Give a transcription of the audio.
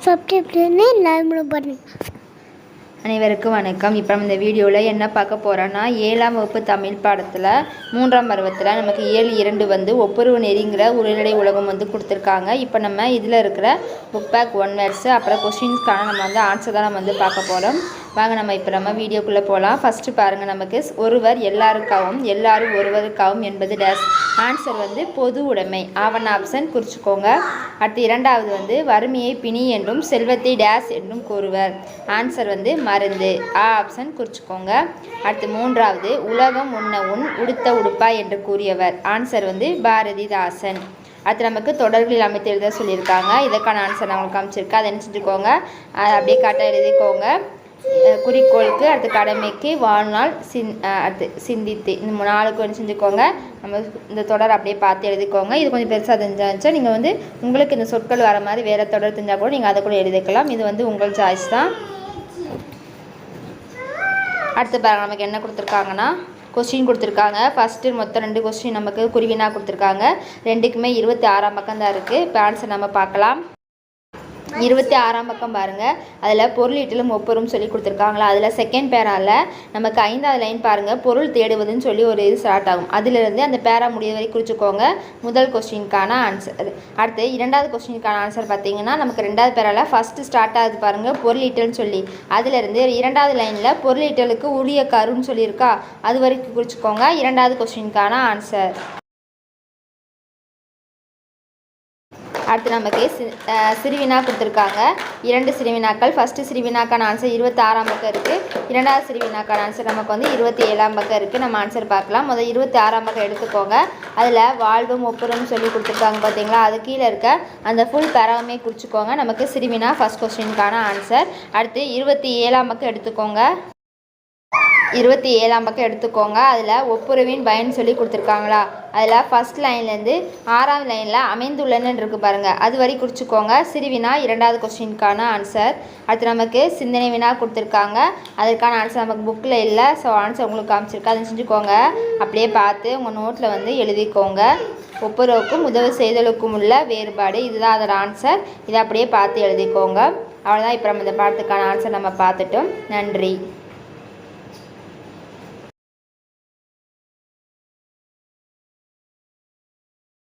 Subscribe பண்ணி like பண்ணுங்க. அனைவருக்கும் வணக்கம். இப்போ நம்ம இந்த வீடியோவில் என்ன பார்க்க போகிறோன்னா 7ஆம் வகுப்பு தமிழ் பாடத்தில் 3ஆம் பருவத்தில் நமக்கு 7.2 வந்து ஒப்புரவு நெறிங்கிற உரைநடை உலகம் வந்து கொடுத்துருக்காங்க. இப்போ நம்ம இதில் இருக்கிற புக் பேக் 1 வேர்ட்ஸு அப்புறம் கொஸ்டின்ஸ்க்கான நம்ம வந்து ஆன்சர் தான் நம்ம வந்து பார்க்க போகிறோம். வாங்க நம்ம வீடியோக்குள்ளே போகலாம். ஃபஸ்ட்டு பாருங்கள், நமக்கு ஒருவர் எல்லாருக்காகவும் எல்லாரும் ஒருவருக்காகவும் என்பது டேஸ். ஆன்சர் வந்து பொது உடைமை. ஆவண ஆப்ஷன் குறிச்சிக்கோங்க. அடுத்து இரண்டாவது வந்து வறுமையை பிணி என்றும் செல்வத்தை டேஸ் என்றும் கூறுவர். ஆன்சர் வந்து மருந்து. ஆப்ஷன் குறிச்சிக்கோங்க. அடுத்து மூன்றாவது உலகம் உண்ண உன் உடுத்த உடுப்பா என்று கூறியவர். ஆன்சர் வந்து பாரதிதாசன். அடுத்து நமக்கு தொடர்களில் அமைத்து எழுத சொல்லியிருக்காங்க. இதற்கான ஆன்சர் நான் உங்களுக்கு அமைச்சிருக்கேன். அதை என்ன செஞ்சுக்கோங்க, அப்படியே காட்ட எழுதிக்கோங்க. குறிக்கோளுக்கு, அடுத்து கடமைக்கு, வாழ்நாள், அடுத்து சிந்தித்து, இந்த 4க்கு என்ன செஞ்சுக்கோங்க. நம்ம இந்த தொடர் அப்படியே பார்த்து எழுதிக்கோங்க. இது கொஞ்சம் பெருசாக தெரிஞ்சாச்சுன்னா நீங்கள் வந்து உங்களுக்கு இந்த சொற்கள் வர மாதிரி வேறு தொடர் தெரிஞ்சால் கூட நீங்கள் அதை கூட எழுதிக்கலாம். இது வந்து உங்கள் சாய்ஸ் தான். அடுத்து பாருங்கள், நமக்கு என்ன கொடுத்துருக்காங்கன்னா கொஸ்டின் கொடுத்துருக்காங்க. ஃபஸ்ட்டு மொத்தம் 2 கொஸ்டின் நமக்கு குருவினா கொடுத்துருக்காங்க. 2க்குமே 26ஆம் பக்கம் தான் இருக்குது. இப்போ ஆன்சர் நம்ம பார்க்கலாம். 26ஆம் பக்கம் பாருங்கள். அதில் பொருளீட்டிலும் ஒப்புரும் சொல்லி கொடுத்துருக்காங்களா. அதில் செகண்ட் பேரால் நமக்கு 5வது லைன் பாருங்கள், பொருள் தேடுவதுன்னு சொல்லி ஒரு இது ஸ்டார்ட் ஆகும். அதிலிருந்து அந்த பேரா முடிய வரை குறிச்சிக்கோங்க. முதல் கொஸ்டினுக்கான ஆன்சர். அடுத்து 2வது கொஸ்டினுக்கான ஆன்சர் பார்த்தீங்கன்னா நமக்கு 2வது பேரால் ஃபஸ்ட்டு ஸ்டார்ட் ஆகுது பாருங்கள், பொருளீட்டல்னு சொல்லி. அதிலிருந்து 2வது லைனில் பொருளீட்டலுக்கு உரிய கருன்னு சொல்லியிருக்கா, அது வரைக்கும் குறிச்சிக்கோங்க. 2வது கொஸ்டினுக்கான ஆன்சர். அடுத்து நமக்கு சிறுவினா கொடுத்துருக்காங்க. 2 சிறுவினாக்கள். ஃபஸ்ட்டு சிறுவினாக்கான ஆன்சர் 26ஆம் பக்கம் இருக்குது. 2வது சிறுவினாக்கான ஆன்சர் நமக்கு வந்து 27ஆம் பக்கம் இருக்குது. நம்ம ஆன்சர் பார்க்கலாம். முதல் 26ஆம் பக்கம் எடுத்துக்கோங்க. அதில் வாழ்வும் ஒப்புரும் சொல்லி கொடுத்துருக்காங்க பார்த்தீங்களா, அது கீழே இருக்க அந்த ஃபுல் பேராவுமே குறிச்சிக்கோங்க. நமக்கு சிறுவினா ஃபஸ்ட் கொஸ்டினுக்கான ஆன்சர். அடுத்து 27ஆம் பக்கம் எடுத்துக்கோங்க. 27ஆம் பக்கம் எடுத்துக்கோங்க. அதில் ஒப்புரவின் பயன் சொல்லி கொடுத்துருக்காங்களா, அதில் ஃபஸ்ட் லைன்லேருந்து 6வது லைனில் அமைந்துள்ளன்னு இருக்குது பாருங்கள், அது வரை குறிச்சிக்கோங்க. சிறுவினா 2வது கொஸ்டினுக்கான ஆன்சர். அடுத்து நமக்கு சிந்தனை வினா கொடுத்துருக்காங்க. அதற்கான ஆன்சர் நமக்கு புக்கில் இல்லை. ஸோ ஆன்சர் உங்களுக்கு காமிச்சிருக்கு, அதை செஞ்சுக்கோங்க. அப்படியே பார்த்து உங்கள் நோட்டில் வந்து எழுதிக்கோங்க. ஒப்புரவுக்கும் உதவி செய்தலுக்கும் உள்ள வேறுபாடு, இதுதான் அதோட ஆன்சர். இதை அப்படியே பார்த்து எழுதிக்கோங்க. அவ்வளோதான். இப்போ நம்ம இந்த பாடத்துக்கான ஆன்சர் நம்ம பார்த்துட்டோம். நன்றி.